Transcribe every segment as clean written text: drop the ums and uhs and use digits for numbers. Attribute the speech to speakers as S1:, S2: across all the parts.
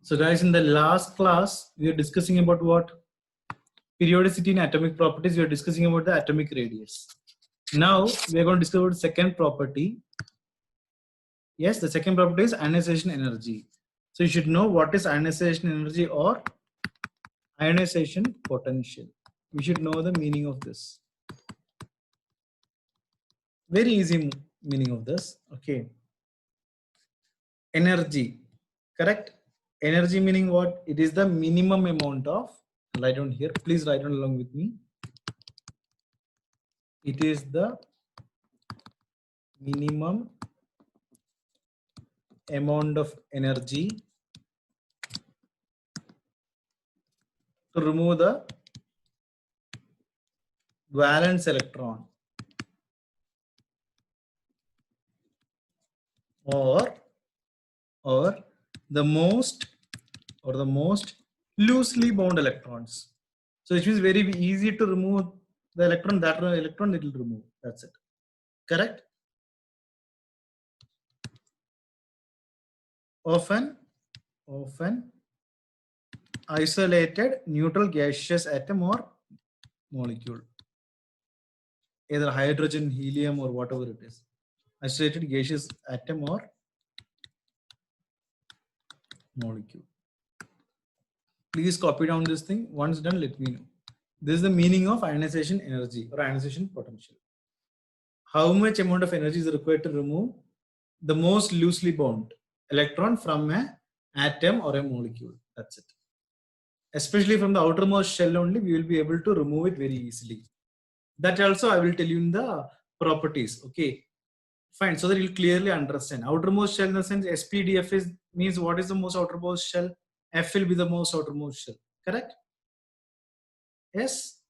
S1: So guys, in the last class, we are discussing about what? Periodicity in atomic properties. We are discussing about the atomic radius. Now, we are going to discuss about the second property. Yes, the second property is ionization energy. So you should know what is ionization energy or ionization potential. We should know the meaning of this. Very easy meaning of this. Okay. Energy, correct? Energy meaning what? It is the minimum amount of, write down here, please write down along with me. It is the minimum amount of energy to remove the valence electron or the most loosely bound electrons. So it means very easy to remove the electron, that electron it will remove. That's it. Correct? Often isolated neutral gaseous atom or molecule, either hydrogen, helium, or whatever it is. Isolated gaseous atom or molecule. Please copy down this thing. Once done, let me know. This is the meaning of ionization energy or ionization potential. How much amount of energy is required to remove the most loosely bound electron from an atom or a molecule. That's it. Especially from the outermost shell only, we will be able to remove it very easily. That also I will tell you in the properties. Okay, fine. So that you'll clearly understand. Outermost shell in the sense SPDF is means what is the most outermost shell? F will be the most outermost shell. Correct? Yes.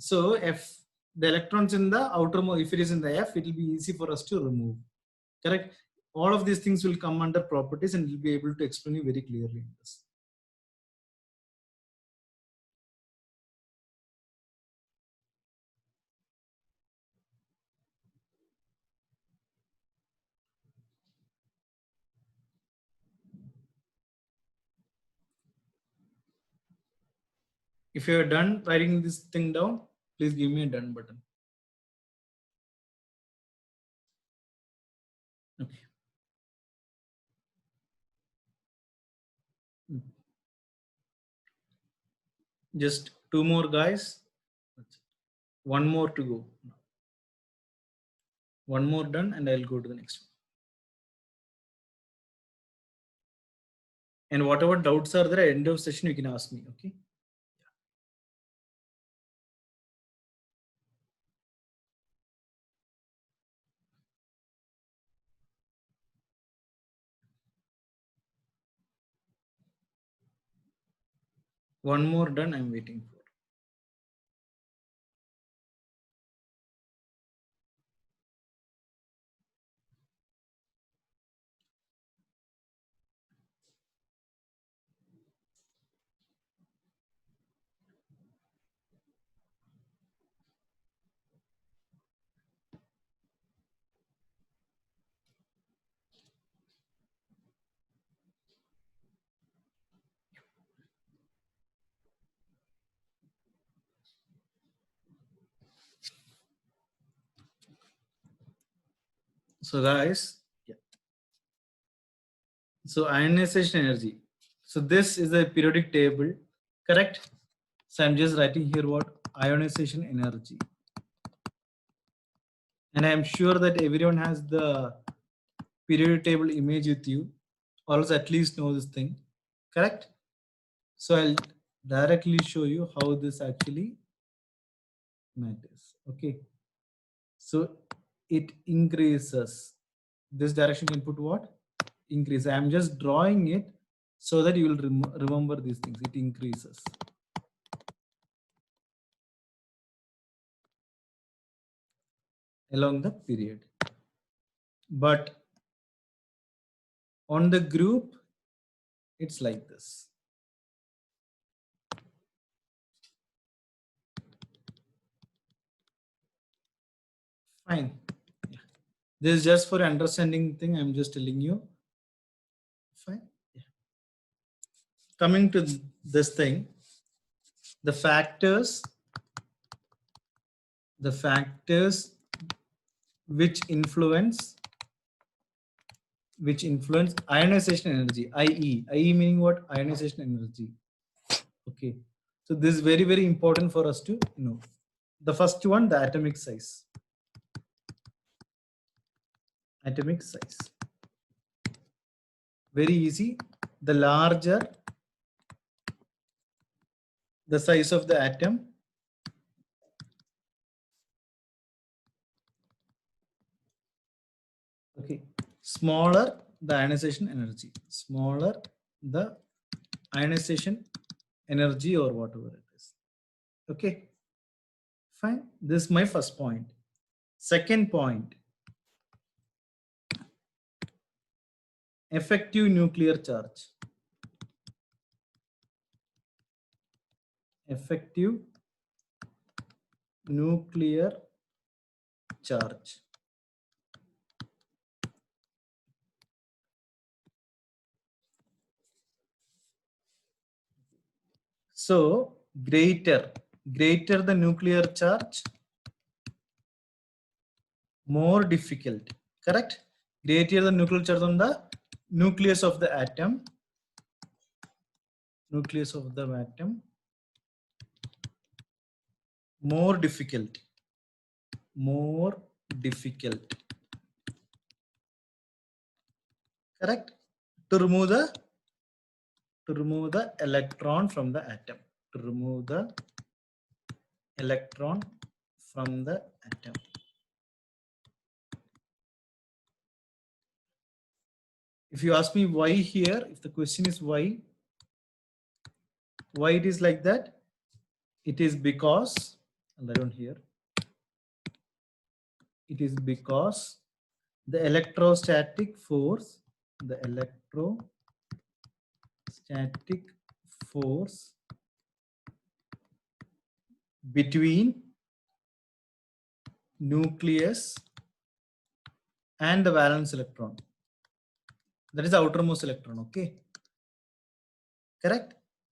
S1: So if the electrons in the outermost, if it is in the F, it will be easy for us to remove. Correct? All of these things will come under properties and we'll be able to explain you very clearly in this. If you are done writing this thing down, please give me a done button. Okay. Just two more guys. One more to go. One more done and I'll go to the next one. And whatever doubts are there at the end of session, you can ask me. Okay. One more done, I'm waiting for. So guys, yeah. So ionization energy. So this is a periodic table, correct? So I'm just writing here what ionization energy. And I'm sure that everyone has the periodic table image with you, or else at least know this thing, correct? So I'll directly show you how this actually matters. Okay. So it increases. This direction can put what? Increase. I'm just drawing it so that you will remember these things. It increases. Along the period. But on the group, it's like this. Fine. Yeah. This is just for understanding thing. I'm just telling you. Fine. Yeah. coming to this thing, the factors which influence ionization energy, IE meaning what? Ionization energy. Okay, so this is very, very important for us to know. The first one, the atomic size. Atomic size. Very easy. The larger the size of the atom, okay, smaller the ionization energy. Smaller the ionization energy or whatever it is. Okay, fine. This is my first point. Second point, effective nuclear charge. Effective nuclear charge. So greater the nuclear charge, more difficult. Correct? Greater the nuclear charge on the nucleus of the atom. Nucleus of the atom, more difficult. More difficult. Correct? To remove the electron from the atom. To remove the electron from the atom. If you ask me why here, if the question is why it is like that, it is because, and I don't hear, it is because the electrostatic force, between nucleus and the valence electron, that is the outermost electron, okay, correct,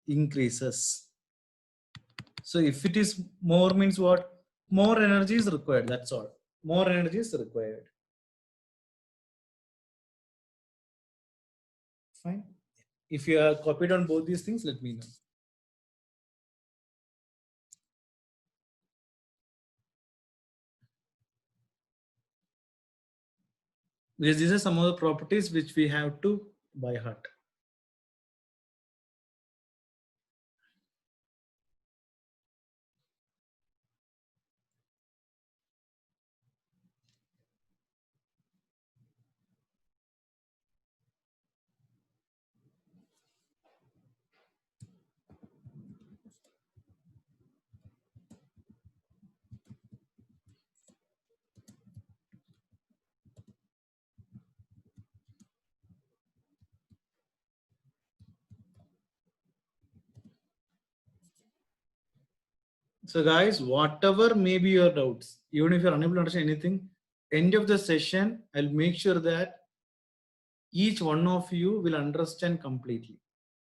S1: increases. So if it is more means what? More energy is required, that's all. More energy is required. Fine. If you are copied on both these things, let me know. Because these are some of the properties which we have to by heart. So guys, whatever may be your doubts, even if you're unable to understand anything, end of the session, I'll make sure that each one of you will understand completely.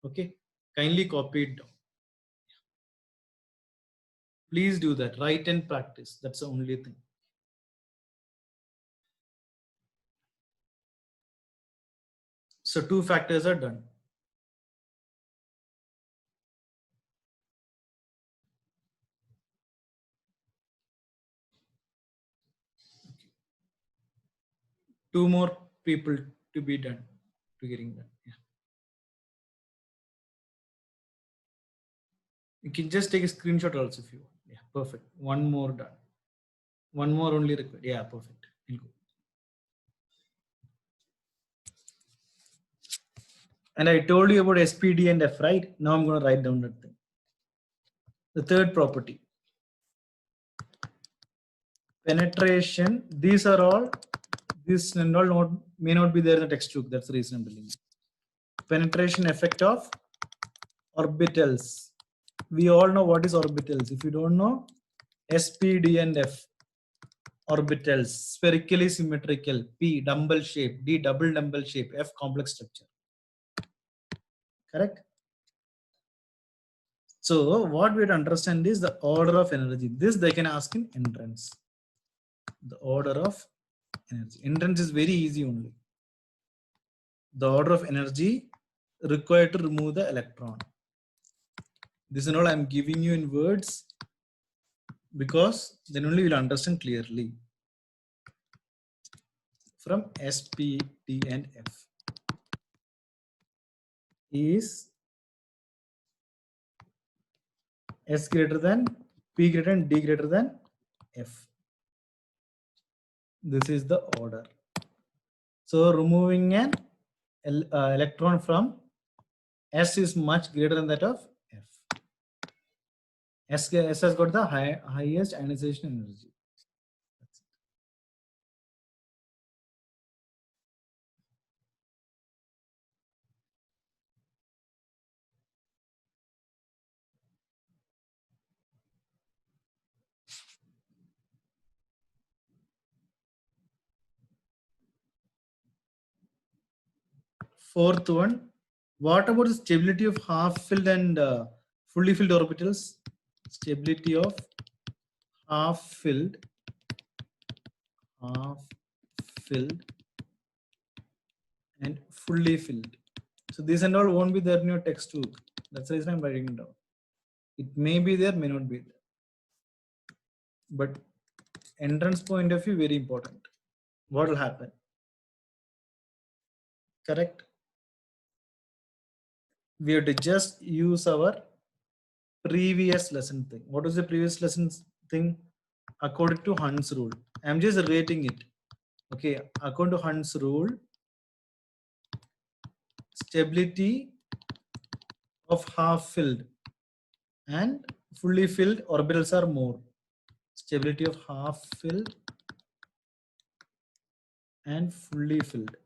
S1: Okay, kindly copy it down. Please do that, write and practice. That's the only thing. So 2 factors are done. Okay. 2 more people to be done, to getting done. Yeah. You can just take a screenshot also if you want. Yeah, perfect. 1 more done. 1 more only required. Yeah, perfect. We'll go. And I told you about SPD and F, right? Now I'm going to write down that thing. The third property. Penetration. These are all, this and all may not be there in the textbook. That's the reason I'm telling you. Penetration effect of orbitals. We all know what is orbitals. If you don't know, SPD and F. Orbitals, spherically symmetrical, P dumbbell shape, D double dumbbell shape, F complex structure. Correct? So what we have to understand is the order of energy. This they can ask in entrance. The order of energy. Entrance is very easy only. The order of energy required to remove the electron. This is all I am giving you in words because then only you will understand clearly. From S, P, T, and F is S greater than P greater than D greater than F. This is the order. So removing an electron from S is much greater than that of F. S has got the highest ionization energy. Fourth one, what about the stability of half-filled and fully filled orbitals? Stability of half-filled, and fully filled. So this and all won't be there in your textbook. That's the reason I'm writing it down. It may be there, may not be there. But entrance point of view, very important. What will happen? Correct? We have to just use our previous lesson thing. What was the previous lesson thing? According to Hund's rule. I'm just rating it. Okay, according to Hund's rule, stability of half-filled and fully filled orbitals are more. Stability of half-filled and fully filled.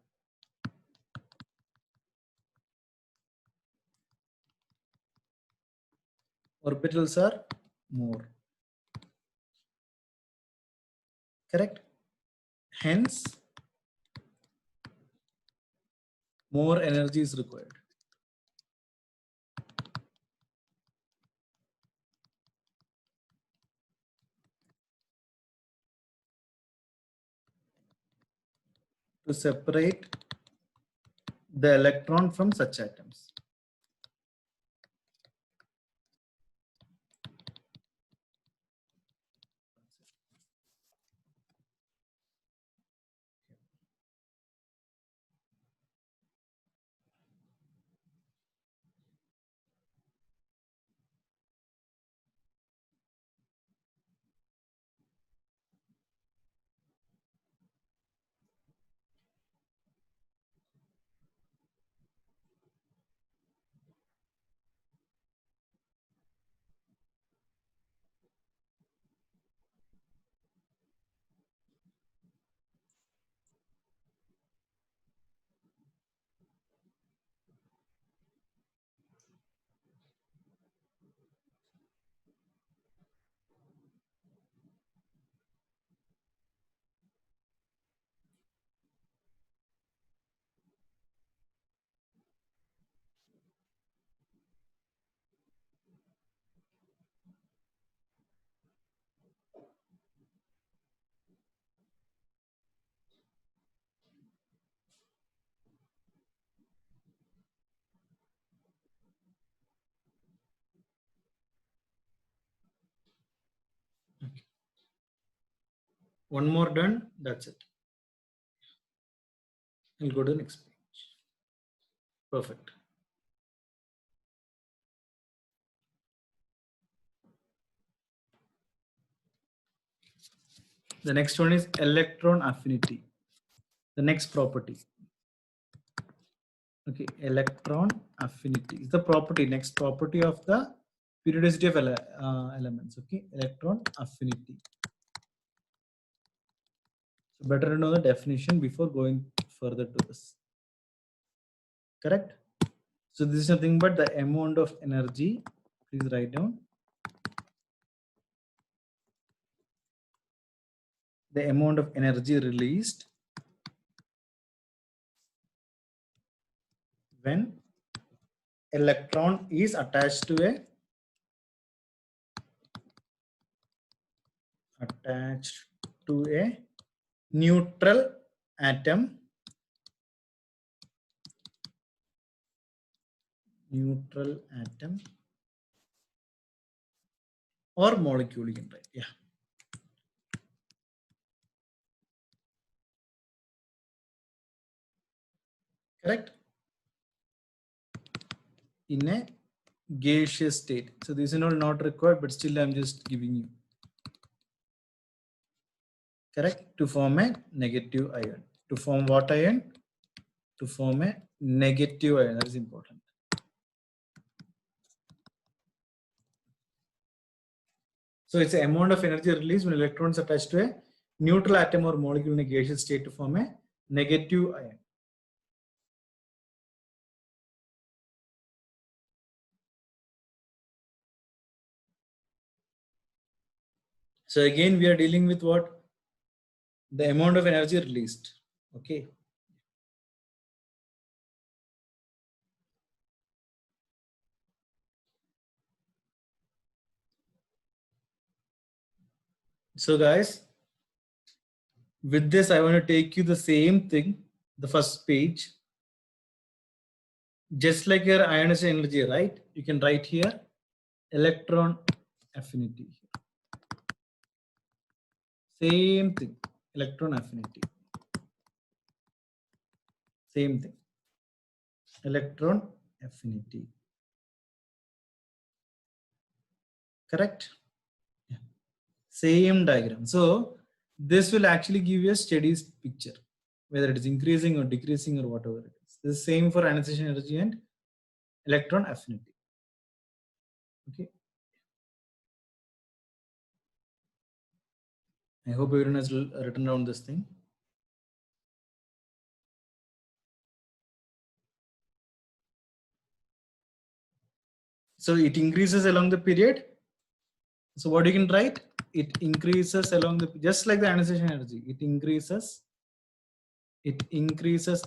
S1: Orbitals are more. Correct? Hence, more energy is required. To separate the electron from such atoms. Okay. One more done, that's it. I'll go to the next page. Perfect. The next one is electron affinity. The next property. Okay, electron affinity is the property, next property of the periodicity of elements. Okay, electron affinity. So better to know the definition before going further to this. Correct? So this is nothing but the amount of energy. Please write down. The amount of energy released when electron is attached to a attached to a neutral atom, or molecule, you can write. Yeah. Correct? In a gaseous state. So this is all not required, but still I'm just giving you. Correct? To form a negative ion. To form what ion? To form a negative ion. That is important. So it's the amount of energy released when electrons attached to a neutral atom or molecule in a gaseous state to form a negative ion. So again, we are dealing with what? The amount of energy released. Okay. So guys, with this, I want to take you the same thing, the first page. Just like your ionization energy, right? You can write here electron affinity. Same thing, electron affinity. Same thing, electron affinity. Correct? Yeah. Same diagram. So this will actually give you a steady picture, whether it is increasing or decreasing or whatever it is. The same for ionization energy and electron affinity. Okay. I hope everyone has written down this thing. So it increases along the period. So what you can write? It increases along the, just like the ionization energy, it increases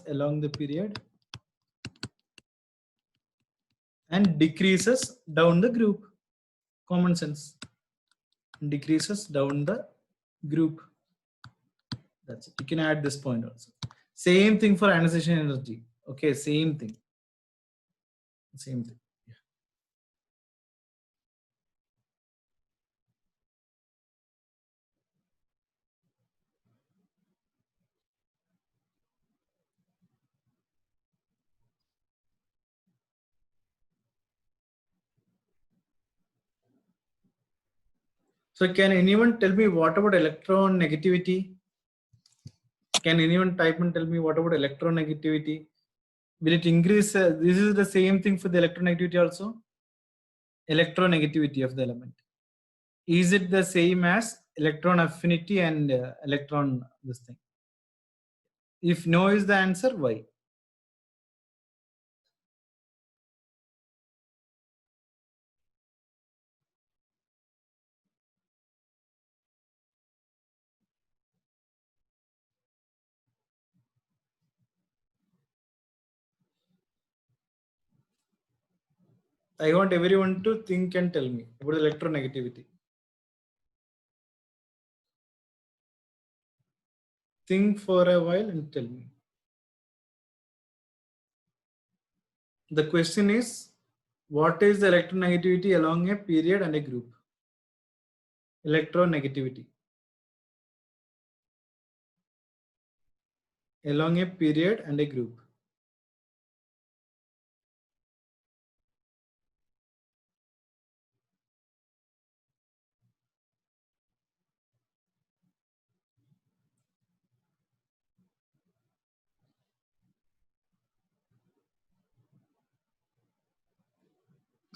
S1: along the period and decreases down the group. Common sense. Decreases down the group. That's it. You can add this point also. Same thing for ionization energy. Okay, same thing. Same thing. Yeah. So can anyone tell me what about electron negativity? Can anyone type and tell me what about electronegativity? Will it increase? This is the same thing for the electronegativity also. Electronegativity of the element. Is it the same as electron affinity and electron this thing? If no is the answer, why? I want everyone to think and tell me about electronegativity. Think for a while and tell me. The question is, what is the electronegativity along a period and a group? Electronegativity along a period and a group.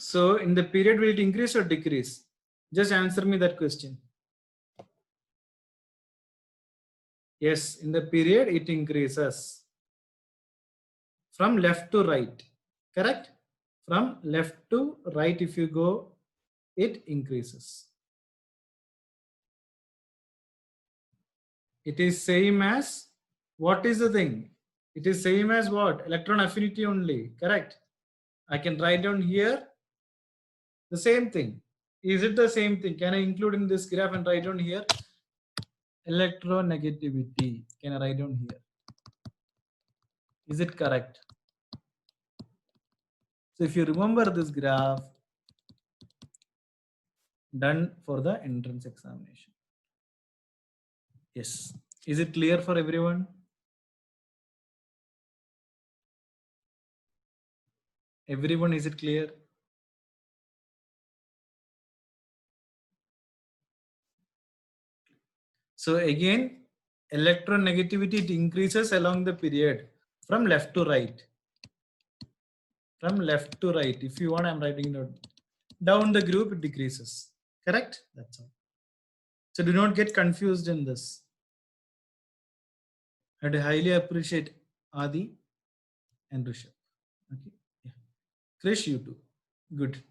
S1: So in the period, will it increase or decrease? Just answer me that question. Yes, in the period, it increases from left to right. Correct? From left to right, if you go, it increases. It is same as, what is the thing? It is same as what? Electron affinity only. Correct? I can write down here the same thing. Is it the same thing? Can I include in this graph and write down here? electronegativity. Can I write down here? Is it correct? So if you remember this graph done for the entrance examination. Yes. Is it clear for everyone? Everyone, is it clear? So again, electronegativity, it increases along the period from left to right. From left to right. If you want, I'm writing it down the group, it decreases. Correct? That's all. So do not get confused in this. I'd highly appreciate Adi and Rishabh. Okay. Yeah. Krish, you too. Good.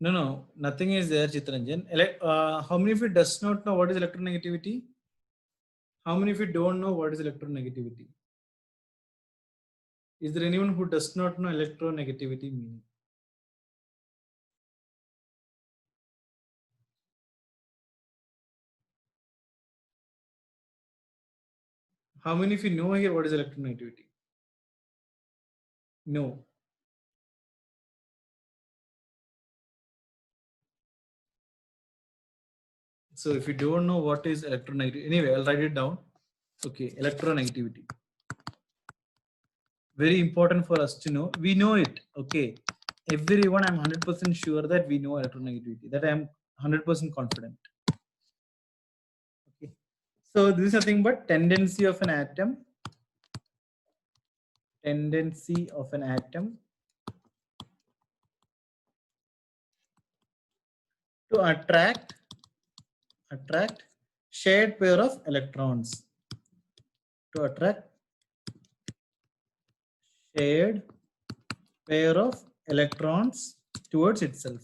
S1: No, nothing is there, Chitranjan. How many of you does not know what is electronegativity? How many of you don't know what is electronegativity? Is there anyone who does not know electronegativity meaning? How many of you know here what is electronegativity? No. So if you don't know what is electronegativity, anyway, I'll write it down. Okay, electronegativity. Very important for us to know. We know it. Okay. Everyone, I'm 100% sure that we know electronegativity. That I'm 100% confident. Okay. So this is nothing but tendency of an atom. Tendency of an atom to attract shared pair of electrons. To attract shared pair of electrons towards itself.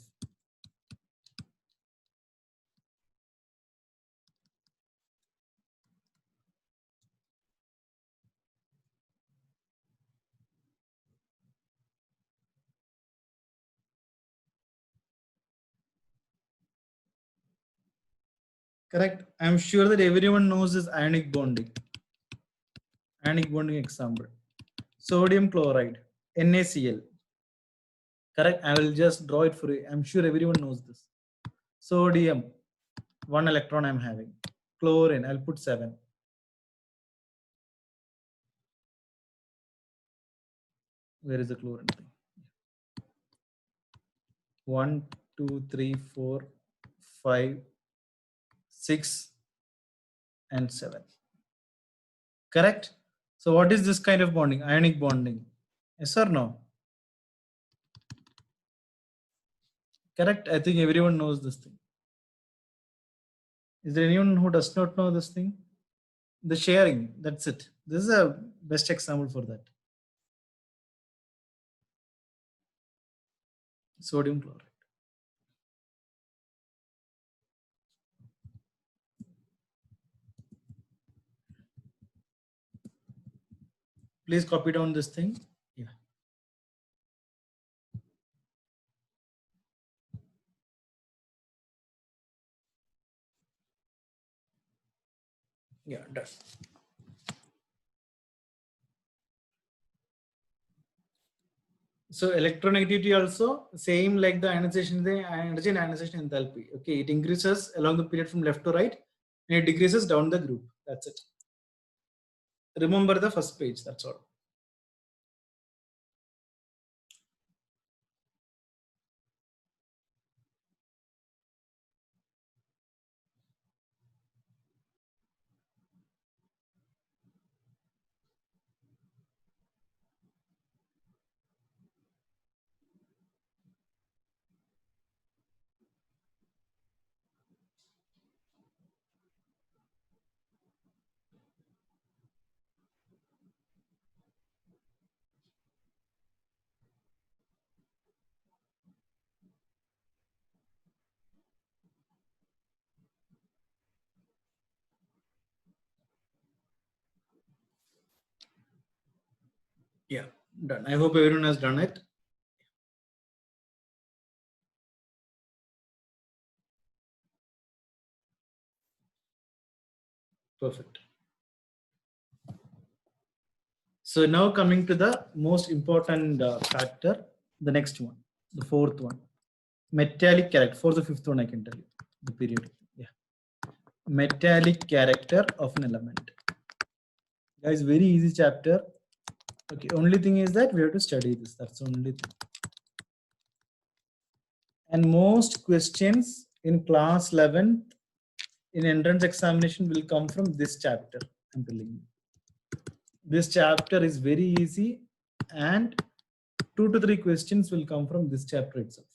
S1: Correct. I'm sure that everyone knows this ionic bonding. Ionic bonding example. Sodium chloride, NaCl. Correct. I will just draw it for you. I'm sure everyone knows this. Sodium, 1 electron I'm having. Chlorine, I'll put 7. Where is the chlorine thing? 1, 2, 3, 4, 5, 6, and 7. Correct? So what is this kind of bonding? Ionic bonding. Yes or no? Correct? I think everyone knows this thing. Is there anyone who does not know this thing? The sharing, that's it. This is a best example for that. Sodium chloride. Please copy down this thing. Yeah. Yeah, done. So electronegativity also same like the ionization, the energy and ionization enthalpy. Okay, it increases along the period from left to right and it decreases down the group. That's it. Remember the first page, that's all. Yeah, done. I hope everyone has done it. Perfect. So now coming to the most important factor, the next one, the fourth one, metallic character. For the fifth one, I can tell you the period. Yeah, metallic character of an element. Guys, very easy chapter. Okay, only thing is that we have to study this. That's the only thing. And most questions in class 11th in entrance examination will come from this chapter. I'm telling you. This chapter is very easy, and 2 to 3 questions will come from this chapter itself.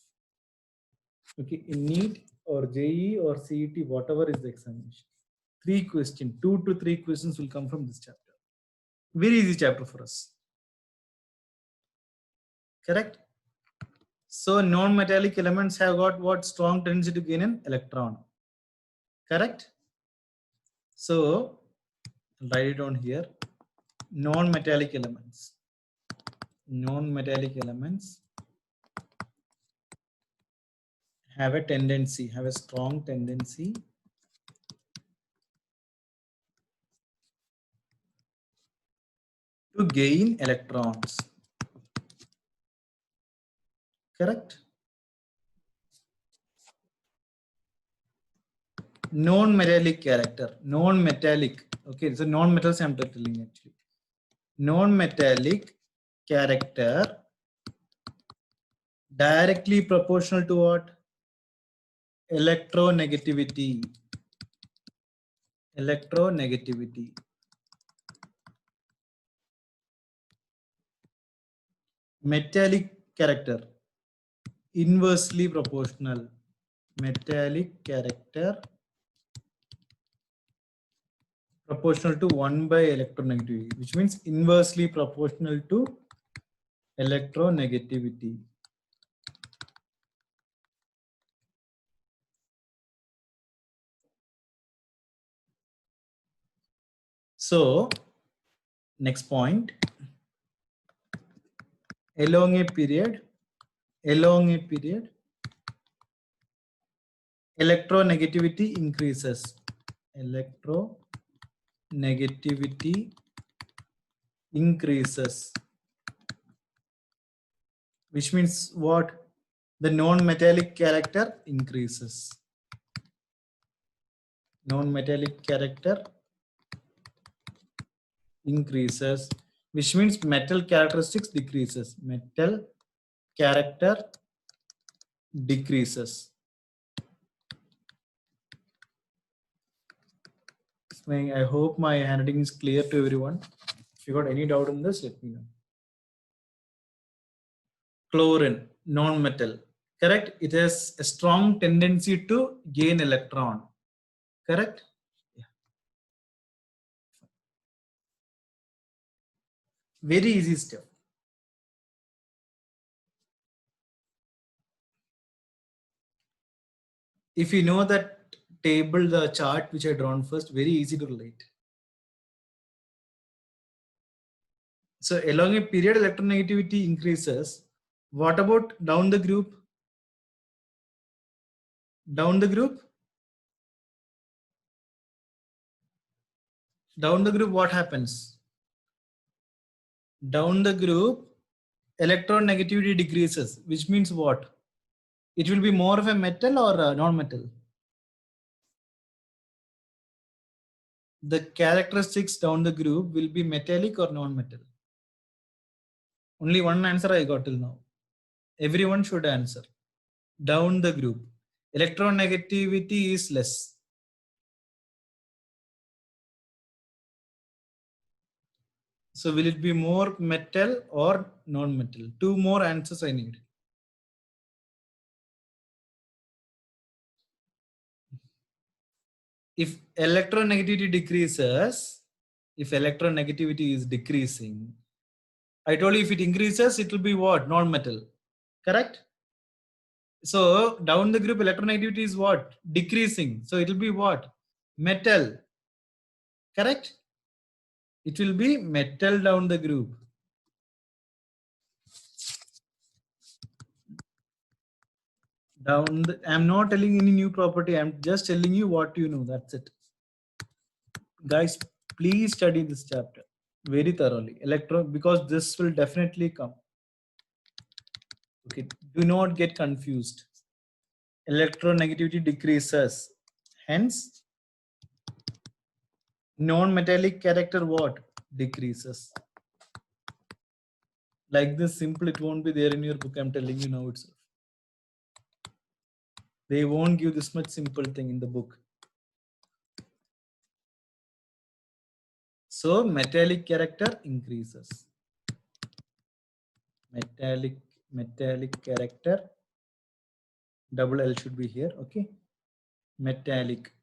S1: Okay, in NEET or JEE or CET, whatever is the examination, 3 questions, 2 to 3 questions will come from this chapter. Very easy chapter for us. Correct? So non-metallic elements have got what? Strong tendency to gain an electron. Correct? So write it down here. Non-metallic elements. Non-metallic elements have a tendency, have a strong tendency to gain electrons. Correct? Non-metallic character. Non-metallic. Okay, so non-metals I'm telling actually. Non-metallic character directly proportional to what? Electronegativity. Electronegativity. Metallic character inversely proportional. Metallic character proportional to 1 by electronegativity, which means inversely proportional to electronegativity. So next point, along a period, electronegativity increases. Electronegativity increases, which means what? The non-metallic character increases. Non-metallic character increases, which means metal characteristics decreases. Metal character decreases. I hope my handwriting is clear to everyone. If you got any doubt in this, let me know. Chlorine, non-metal. Correct? It has a strong tendency to gain electron. Correct? Yeah. Very easy step. If you know that table, the chart which I drawn first, very easy to relate. So along a period, electronegativity increases. What about down the group? Down the group? Down the group, what happens? Down the group, electronegativity decreases, which means what? It will be more of a metal or a non-metal? The characteristics down the group will be metallic or non-metal? Only one answer I got till now. Everyone should answer. Down the group, electronegativity is less. So will it be more metal or non-metal? 2 more answers I need. If electronegativity decreases, if electronegativity is decreasing, I told you if it increases, it will be what? Non-metal. Correct? So down the group, electronegativity is what? Decreasing. So it will be what? Metal. Correct? It will be metal down the group. I'm not telling any new property. I'm just telling you what you know. That's it. Guys, please study this chapter very thoroughly. Because this will definitely come. Okay, do not get confused. Electronegativity decreases. Hence, non-metallic character what? Decreases. Like this simple, it won't be there in your book. I'm telling you now itself. They won't give this much simple thing in the book. So metallic character increases. Metallic character, double L should be here. Okay. Metallic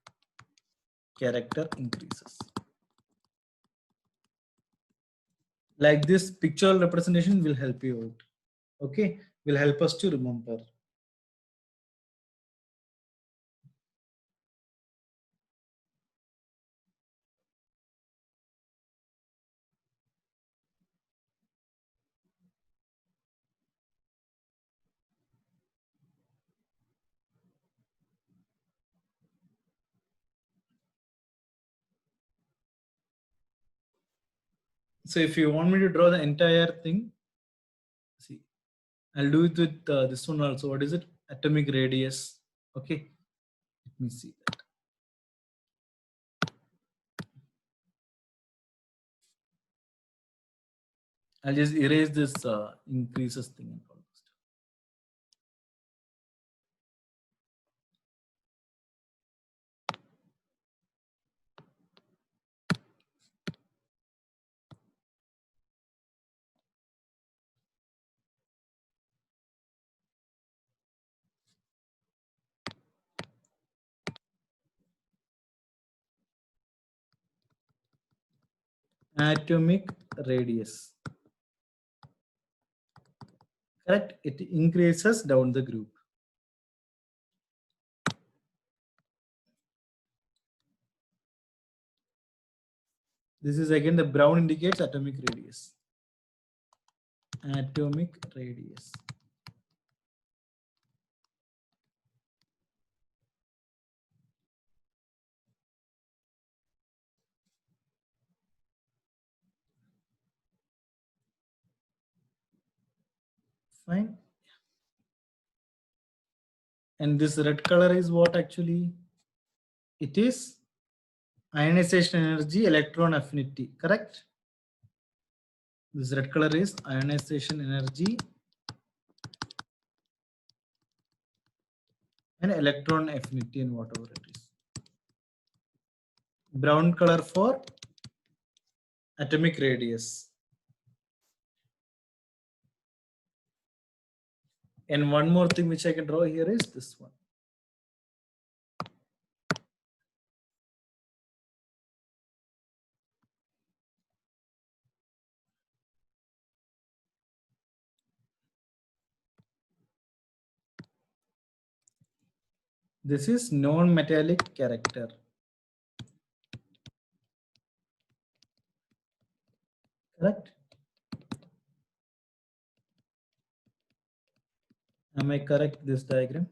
S1: character increases. Like this pictorial representation will help you out. Okay. Will help us to remember. So if you want me to draw the entire thing, see, I'll do it with this one also. What is it? Atomic radius. Okay. Let me see that. I'll just erase this increases thing and all. Atomic radius. Correct? It increases down the group. This is again the brown indicates atomic radius. Atomic radius. Fine. And this red color is what actually? It is ionization energy, electron affinity, correct? This red color is ionization energy and electron affinity and whatever it is. Brown color for atomic radius. And one more thing which I can draw here is this one. This is non-metallic character. Correct? Am I correct this diagram?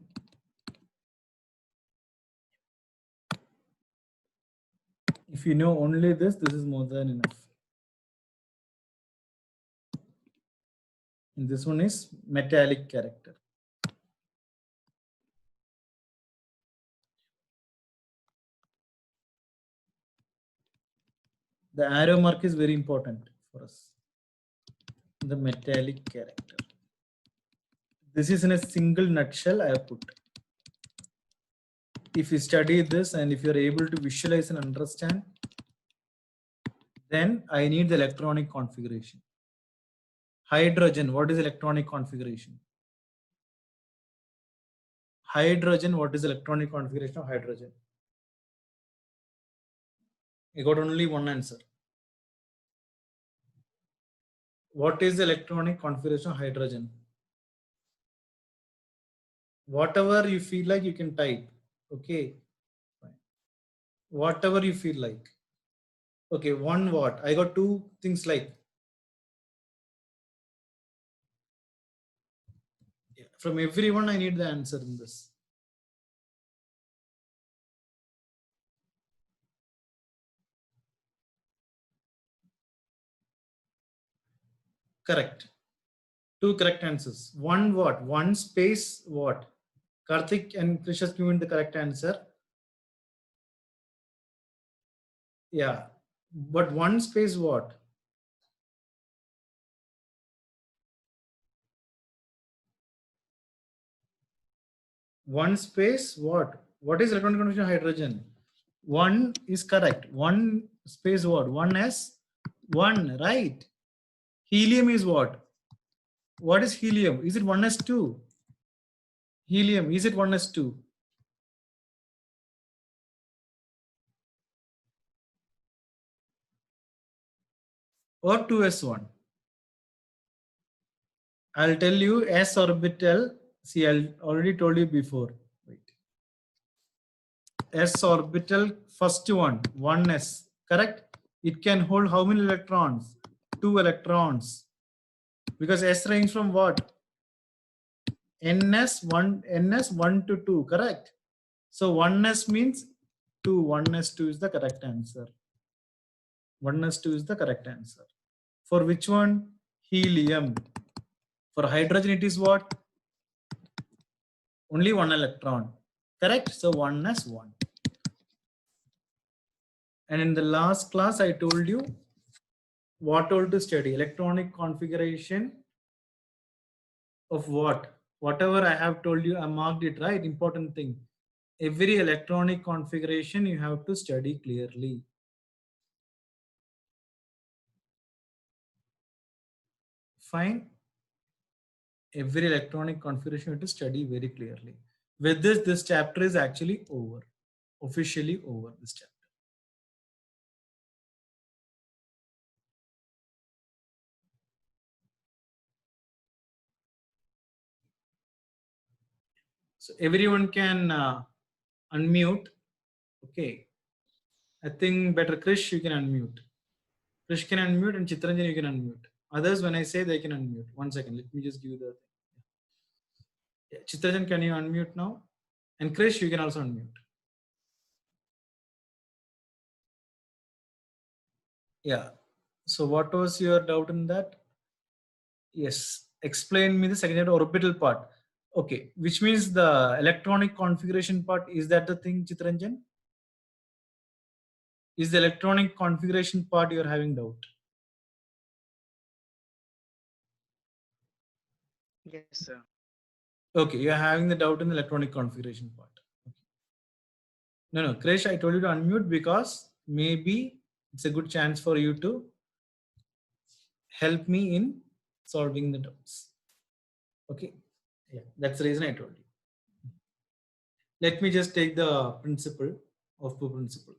S1: If you know only this is more than enough. And this one is metallic character. The arrow mark is very important for us. The metallic character. This is in a single nutshell I have put. If you study this and if you're able to visualize and understand, then I need the electronic configuration. Hydrogen, what is electronic configuration? Hydrogen, what is electronic configuration of hydrogen? You got only one answer. What is the electronic configuration of hydrogen? Whatever you feel like you can type. Okay. Fine. Whatever you feel like. Okay, 1 watt. I got 2 things like. Yeah. From everyone, I need the answer in this. Correct. Two correct answers. One what? One space what? Karthik and Krish has given the correct answer. Yeah. But one space what? One space what? What is electronic configuration of hydrogen? One is correct. One space what? One S. One, right? Helium is what? What is helium? Is it 1s2? Helium, is it 1s2? Or 2s1? I'll tell you s orbital. See, I already told you before. Wait. S orbital, first one, 1s, correct? It can hold how many electrons? 2 electrons. Because S range from what? ns1 to 2, correct? So 1s means 2. 1s2 is the correct answer. 1s2 is the correct answer. For which one? Helium. For hydrogen, it is what? Only 1 electron. Correct? So 1s1. And in the last class, I told you what all to study. Electronic configuration of what? Whatever I have told you, I marked it, right? Important thing. Every electronic configuration you have to study clearly. Fine. Every electronic configuration you have to study very clearly. With this chapter is actually over. Officially over, this chapter. So everyone can unmute. Okay. I think better Krish, you can unmute. Krish can unmute and Chitranjan, you can unmute. Others, when I say, they can unmute. 1 second. Let me just give you the. Yeah. Chitranjan, can you unmute now? And Krish, you can also unmute. Yeah. So what was your doubt in that? Yes. Explain me the second orbital part. Okay. Which means the electronic configuration part. Is that the thing, Chitranjan? Is the electronic configuration part you're having doubt?
S2: Yes, sir.
S1: Okay, you're having the doubt in the electronic configuration part. Okay. No, Krish, I told you to unmute because maybe it's a good chance for you to help me in solving the doubts. Okay, yeah, that's the reason I told you. Let me just take the principle of Poe principle.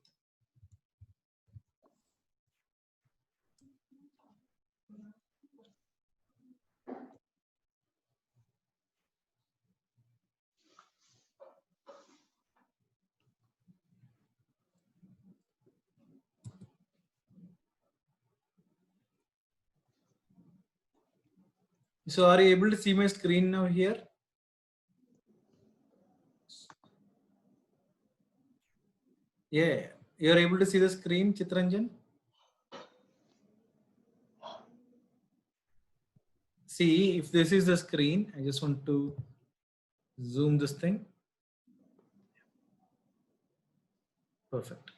S1: So are you able to see my screen now here? Yeah, you're able to see the screen, Chitranjan? See, if this is the screen, I just want to zoom this thing. Perfect.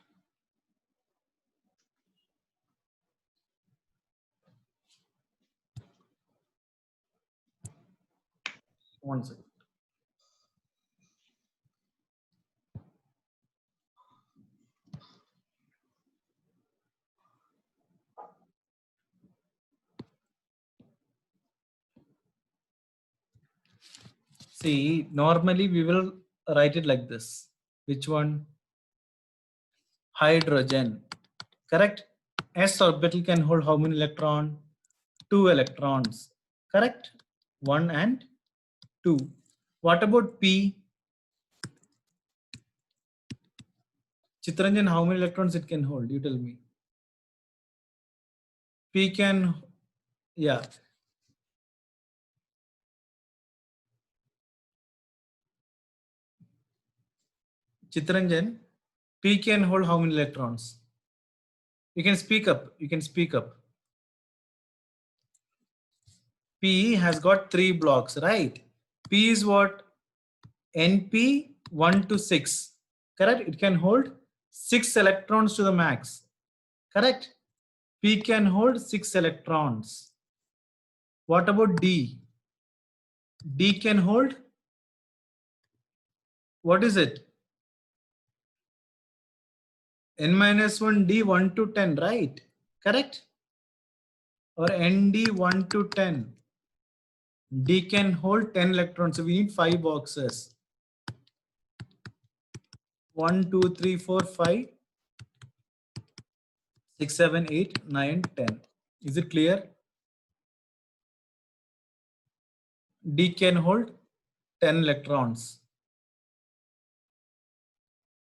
S1: One second. See, normally we will write it like this. Which one? Hydrogen. Correct? S orbital can hold how many electrons? 2 electrons. Correct? 1 and 2. What about P? Chitranjan, how many electrons it can hold? You tell me. P can, yeah. Chitranjan, P can hold how many electrons? You can speak up. You can speak up. P has got 3 blocks, right? P is what? NP 1 to 6. Correct? It can hold 6 electrons to the max. Correct? P can hold 6 electrons. What about D? D can hold, what is it? N minus 1 D 1 to 10, right? Correct? Or ND 1 to 10. D can hold 10 electrons. So we need 5 boxes. 1, 2, 3, 4, 5, 6, 7, 8, 9, 10. Is it clear? D can hold 10 electrons.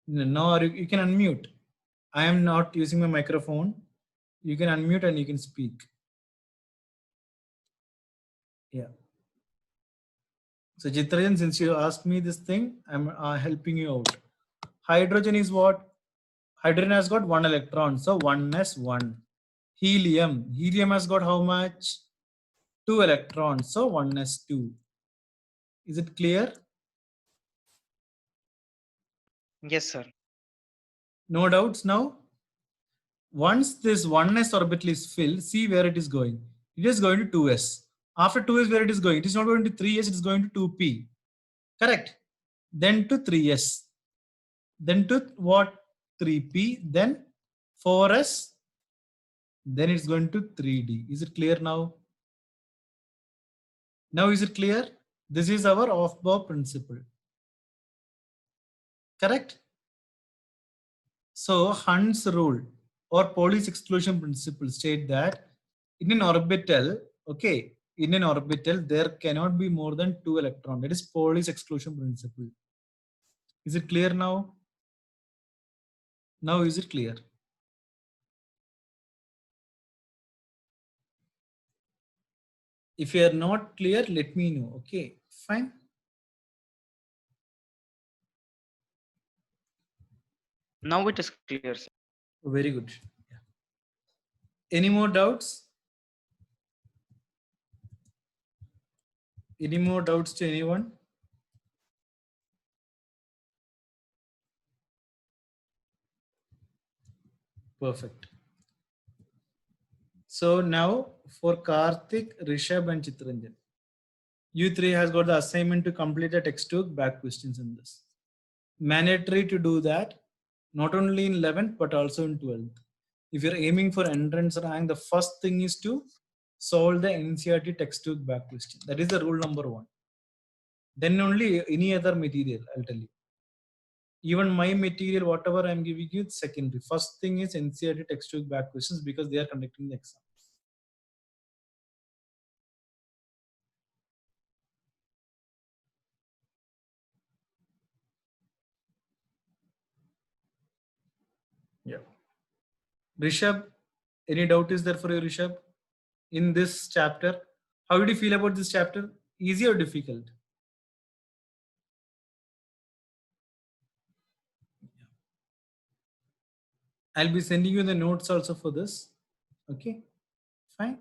S1: Now you can unmute. I am not using my microphone. You can unmute and you can speak. Yeah. So Chitrajan, since you asked me this thing, I'm helping you out. Hydrogen is what? Hydrogen has got 1 electron. So 1s1. Helium. Helium has got how much? 2 electrons. So 1s2. Is it clear?
S2: Yes, sir.
S1: No doubts now? Once this 1s orbital is filled, see where it is going. It is going to 2s. After 2s, where it is going? It is not going to 3s, it is going to 2p. Correct? Then to 3s. Then to what? 3p. Then 4s. Then it's going to 3d. Is it clear now? Now is it clear? This is our Aufbau principle. Correct? So Hund's rule or Pauli's exclusion principle state that in an orbital, okay, in an orbital, there cannot be more than 2 electrons. That is Pauli's exclusion principle. Is it clear now? Now is it clear? If you are not clear, let me know. Okay, fine.
S2: Now it is clear, sir.
S1: Very good. Yeah. Any more doubts? Any more doubts to anyone? Perfect. So now for Karthik, Rishabh and Chittaranjan, you three has got the assignment to complete the text to back questions in this. Mandatory to do that, not only in 11th but also in 12th. If you're aiming for entrance rank, the first thing is to solve the NCERT textbook back question. That is the rule number 1. Then only any other material, I'll tell you. Even my material, whatever I'm giving you, it's secondary. First thing is NCERT textbook back questions because they are conducting the exam. Yeah. Rishabh, any doubt is there for you, Rishabh? In this chapter, how did you feel about this chapter? Easy or difficult? I'll be sending you the notes also for this. Okay, fine.